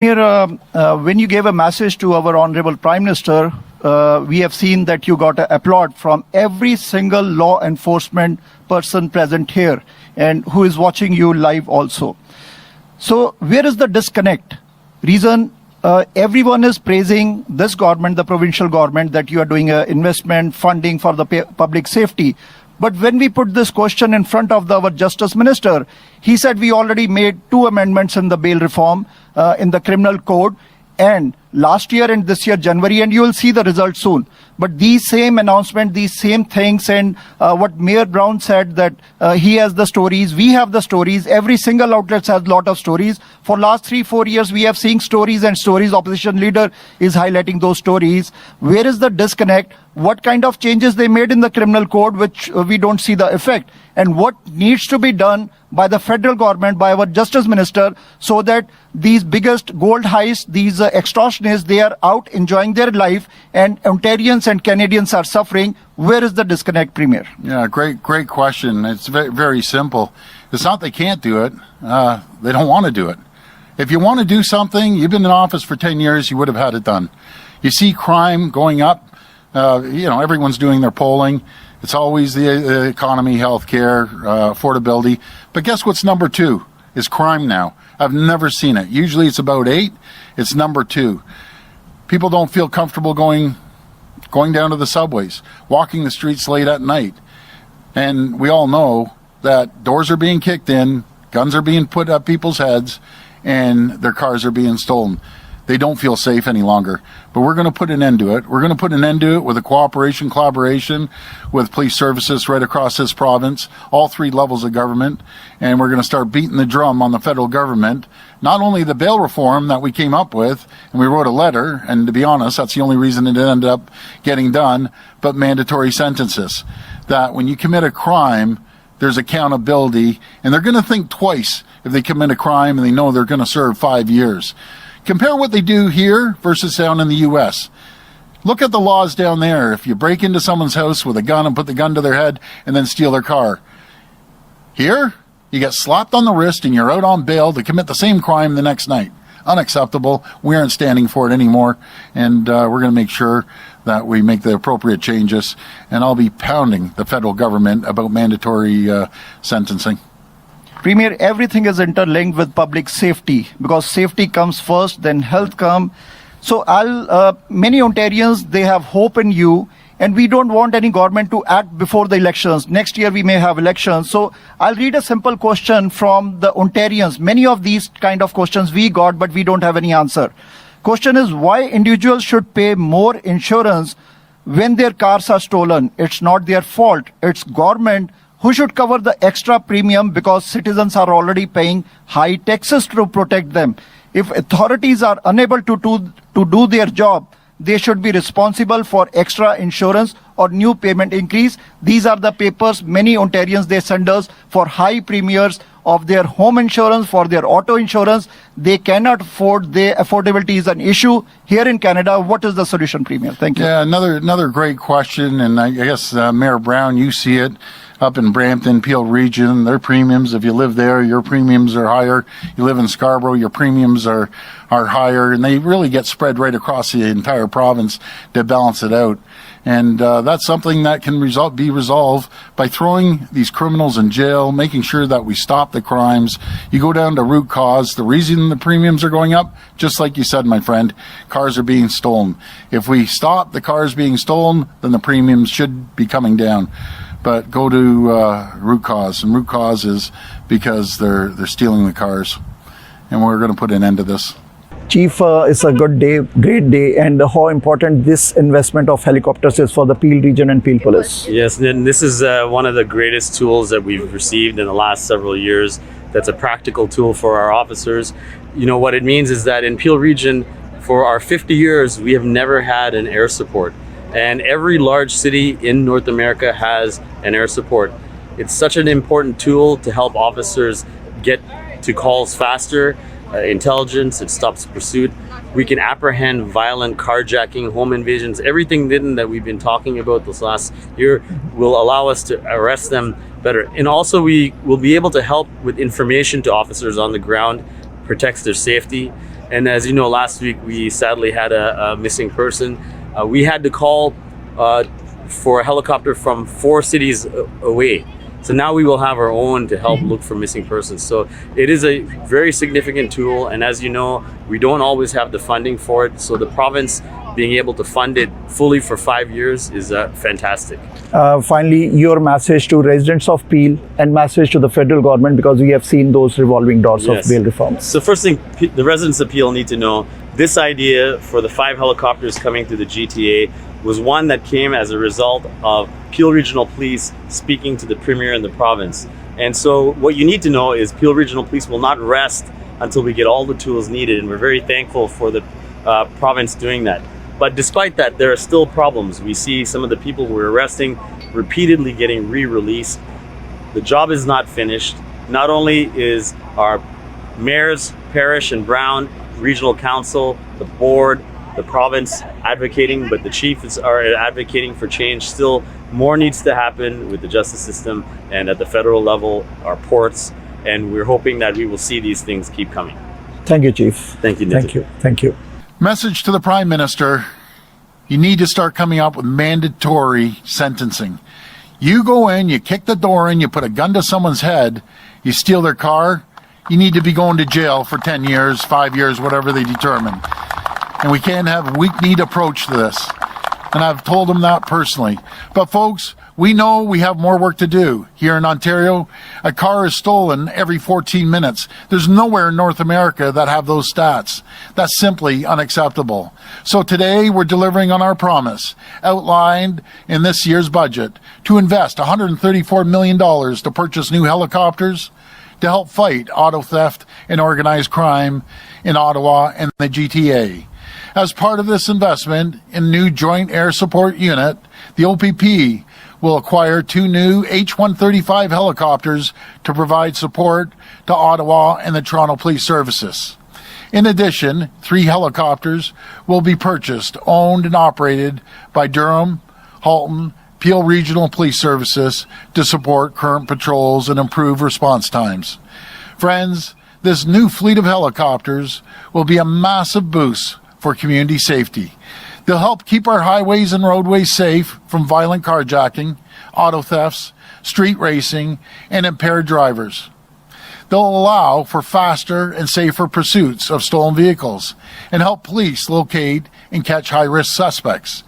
Here, when you gave a message to our Honorable Prime Minister, we have seen that you got an applaud from every single law enforcement person present here and who is watching you live also. So where is the disconnect? Reason everyone is praising this government, the provincial government, that you are doing investment funding for the public safety. But when we put this question in front of our Justice Minister, he said we already made 2 amendments in the bail reform in the criminal code, and last year and this year January, and you will see the results soon. But these same announcements, these same things, and what Mayor Brown said, that he has the stories, we have the stories, every single outlet has a lot of stories. For last 3-4 years we have seen stories and stories. Opposition leader is highlighting those stories. Where is the disconnect? What kind of changes they made in the criminal code which we don't see the effect, and what needs to be done by the federal government, by our Justice Minister, so that these biggest gold heists, these extortionists, they are out enjoying their life and Ontarians and Canadians are suffering. Where is the disconnect, Premier? Yeah, great question. It's very, very simple. It's not they can't do it. They don't want to do it. If you want to do something, you've been in office for 10 years, you would have had it done. You see crime going up. Everyone's doing their polling. It's always the economy, healthcare, affordability. But guess what's number 2 is crime now. I've never seen it. Usually it's about 8. It's number 2. People don't feel comfortable going down to the subways, walking the streets late at night. And we all know that doors are being kicked in, guns are being put at people's heads, and their cars are being stolen. They don't feel safe any longer. But we're going to put an end to it. We're going to put an end to it with a collaboration with police services right across this province, all 3 levels of government. And we're going to start beating the drum on the federal government. Not only the bail reform that we came up with, and we wrote a letter, and to be honest, that's the only reason it ended up getting done, but mandatory sentences. That when you commit a crime, there's accountability, and they're going to think twice if they commit a crime and they know they're going to serve 5 years. Compare what they do here versus down in the U.S. Look at the laws down there. If you break into someone's house with a gun and put the gun to their head and then steal their car. Here, you get slapped on the wrist and you're out on bail to commit the same crime the next night. Unacceptable. We aren't standing for it anymore. And we're going to make sure that we make the appropriate changes. And I'll be pounding the federal government about mandatory sentencing. Premier, everything is interlinked with public safety because safety comes first, then health comes. So many Ontarians, they have hope in you, and we don't want any government to act before the elections. Next year we may have elections. So I'll read a simple question from the Ontarians. Many of these kind of questions we got, but we don't have any answer. Question is, why individuals should pay more insurance when their cars are stolen? It's not their fault. It's government who should cover the extra premium because citizens are already paying high taxes to protect them. If authorities are unable to do their job, they should be responsible for extra insurance or new payment increase. These are the papers many Ontarians, they send us for high premiums of their home insurance, for their auto insurance. They cannot afford. The affordability is an issue here in Canada. What is the solution, Premier? Thank you. Yeah, another great question, and I guess Mayor Brown, you see it up in Brampton, Peel region. Their premiums, if you live there, your premiums are higher. You live in Scarborough, your premiums are higher, and they really get spread right across the entire province to balance it out. And that's something that can be resolved by throwing these criminals in jail, making sure that we stop the crimes. You go down to root cause. The reason the premiums are going up, just like you said, my friend, cars are being stolen. If we stop the cars being stolen, then the premiums should be coming down. But go to root cause, and root cause is because they're stealing the cars. And we're going to put an end to this. Chief, it's a good day, great day, and how important this investment of helicopters is for the Peel region and Peel Police. Yes, and this is one of the greatest tools that we've received in the last several years. That's a practical tool for our officers. You know, what it means is that in Peel region, for our 50 years, we have never had an air support. And every large city in North America has an air support. It's such an important tool to help officers get to calls faster, intelligence, it stops pursuit. We can apprehend violent carjacking, home invasions, everything that we've been talking about this last year will allow us to arrest them better. And also we will be able to help with information to officers on the ground, protects their safety. And as you know, last week we sadly had a missing person. We had to call for a helicopter from 4 cities away. So now we will have our own to help look for missing persons. So it is a very significant tool. And as you know, we don't always have the funding for it. So the province being able to fund it fully for 5 years is fantastic. Finally, your message to residents of Peel and message to the federal government, because we have seen those revolving doors Yes. of bail reforms. So first thing, the residents of Peel need to know, this idea for the 5 helicopters coming through the GTA was one that came as a result of Peel Regional Police speaking to the Premier in the province. And so what you need to know is Peel Regional Police will not rest until we get all the tools needed, and we're very thankful for the province doing that. But despite that, there are still problems. We see some of the people we're arresting repeatedly getting re-released. The job is not finished. Not only is our mayors, Parish and Brown, Regional Council, the board, the province advocating, but the chiefs are advocating for change. Still, more needs to happen with the justice system and at the federal level, our ports, and we're hoping that we will see these things keep coming. Thank you, Chief. Thank you, Nitin. Thank you. Thank you. Message to the Prime Minister: you need to start coming up with mandatory sentencing. You go in, you kick the door in, you put a gun to someone's head, you steal their car, you need to be going to jail for 10 years, 5 years, whatever they determine. And we can't have a weak-kneed approach to this. And I've told them that personally. But folks, we know we have more work to do. Here in Ontario, a car is stolen every 14 minutes. There's nowhere in North America that have those stats. That's simply unacceptable. So today we're delivering on our promise, outlined in this year's budget, to invest $134 million to purchase new helicopters to help fight auto theft and organized crime in Ottawa and the GTA. As part of this investment in new Joint Air Support Unit, the OPP will acquire 2 new H-135 helicopters to provide support to Ottawa and the Toronto Police Services. In addition, 3 helicopters will be purchased, owned and operated by Durham, Halton, Peel Regional Police Services to support current patrols and improve response times. Friends, this new fleet of helicopters will be a massive boost for community safety. They'll help keep our highways and roadways safe from violent carjacking, auto thefts, street racing, and impaired drivers. They'll allow for faster and safer pursuits of stolen vehicles and help police locate and catch high-risk suspects.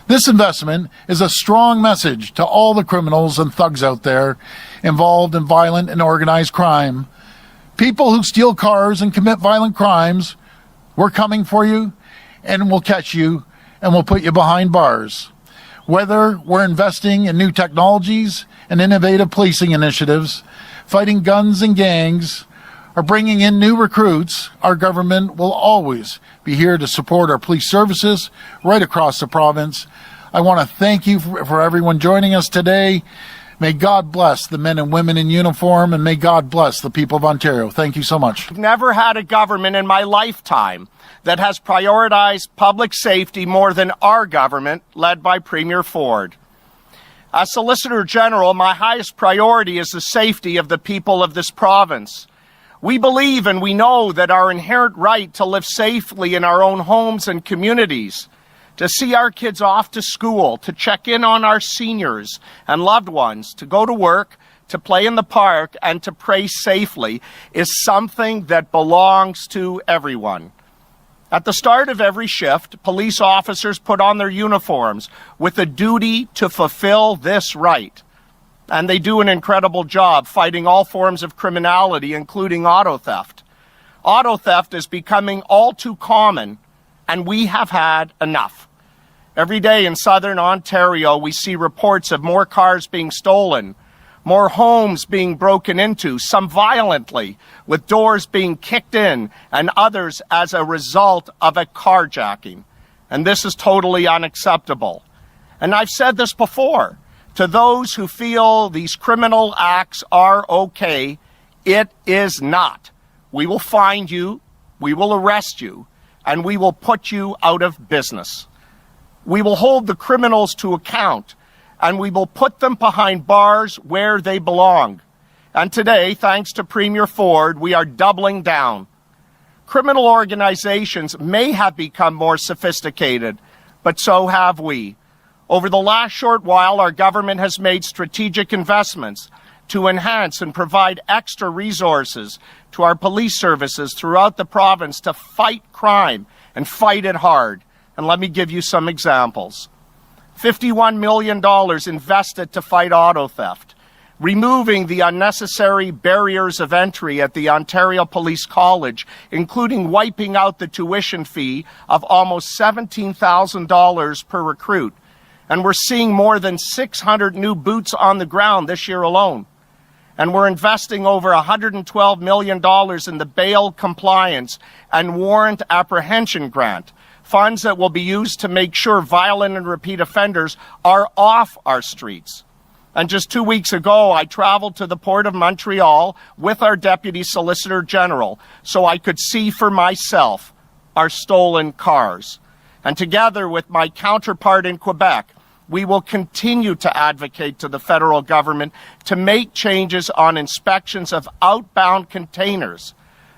This investment is a strong message to all the criminals and thugs out there involved in violent and organized crime. People who steal cars and commit violent crimes, we're coming for you, and we'll catch you, and we'll put you behind bars. Whether we're investing in new technologies and innovative policing initiatives, fighting guns and gangs, or bringing in new recruits, our government will always be here to support our police services right across the province. I want to thank you for everyone joining us today. May God bless the men and women in uniform, and may God bless the people of Ontario. Thank you so much. I've never had a government in my lifetime that has prioritized public safety more than our government, led by Premier Ford. As Solicitor General, my highest priority is the safety of the people of this province. We believe and we know that our inherent right to live safely in our own homes and communities, to see our kids off to school, to check in on our seniors and loved ones, to go to work, to play in the park, and to pray safely is something that belongs to everyone. At the start of every shift, police officers put on their uniforms with a duty to fulfill this right. And they do an incredible job fighting all forms of criminality, including auto theft. Auto theft is becoming all too common, and we have had enough. Every day in southern Ontario, we see reports of more cars being stolen, more homes being broken into, some violently, with doors being kicked in, and others as a result of a carjacking. And this is totally unacceptable. And I've said this before, to those who feel these criminal acts are okay, it is not. We will find you, we will arrest you, and we will put you out of business. We will hold the criminals to account, and we will put them behind bars where they belong. And today, thanks to Premier Ford, we are doubling down. Criminal organizations may have become more sophisticated, but so have we. Over the last short while, our government has made strategic investments to enhance and provide extra resources to our police services throughout the province to fight crime and fight it hard. And let me give you some examples. $51 million invested to fight auto theft, removing the unnecessary barriers of entry at the Ontario Police College, including wiping out the tuition fee of almost $17,000 per recruit. And we're seeing more than 600 new boots on the ground this year alone. And we're investing over $112 million in the bail compliance and warrant apprehension grant, funds that will be used to make sure violent and repeat offenders are off our streets. And just 2 weeks ago, I traveled to the Port of Montreal with our Deputy Solicitor General so I could see for myself our stolen cars. And together with my counterpart in Quebec, we will continue to advocate to the federal government to make changes on inspections of outbound containers,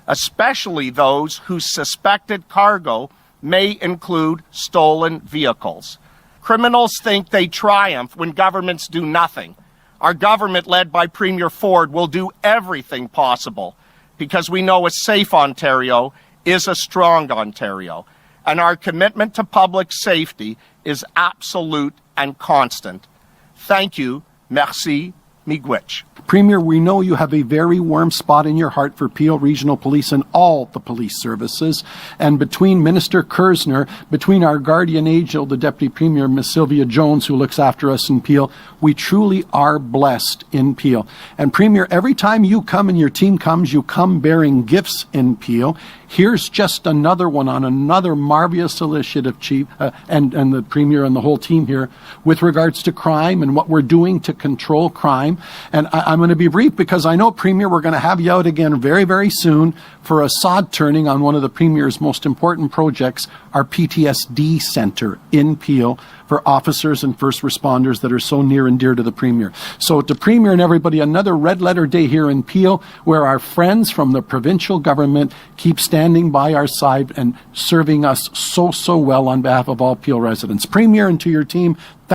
especially those whose suspected cargo may include stolen vehicles. Criminals think they triumph when governments do nothing. Our government, led by Premier Ford, will do everything possible because we know a safe Ontario is a strong Ontario. And our commitment to public safety is absolute and constant. Thank you. Merci. Miigwech. Premier, we know you have a very warm spot in your heart for Peel Regional Police and all the police services. And between Minister Kersner, between our guardian angel, the Deputy Premier, Miss Sylvia Jones, who looks after us in Peel, we truly are blessed in Peel. And Premier, every time you come and your team comes, you come bearing gifts in Peel. Here's just another one on another marvelous initiative, Chief, and the Premier and the whole team here, with regards to crime and what we're doing to control crime. And I'm going to be brief because I know, Premier, we're going to have you out again very, very soon for a sod turning on one of the Premier's most important projects, our PTSD Centre in Peel for officers and first responders that are so near and dear to the Premier. So to Premier and everybody, another red letter day here in Peel, where our friends from the provincial government keep standing by our side and serving us so well on behalf of all Peel residents. Premier, and to your team,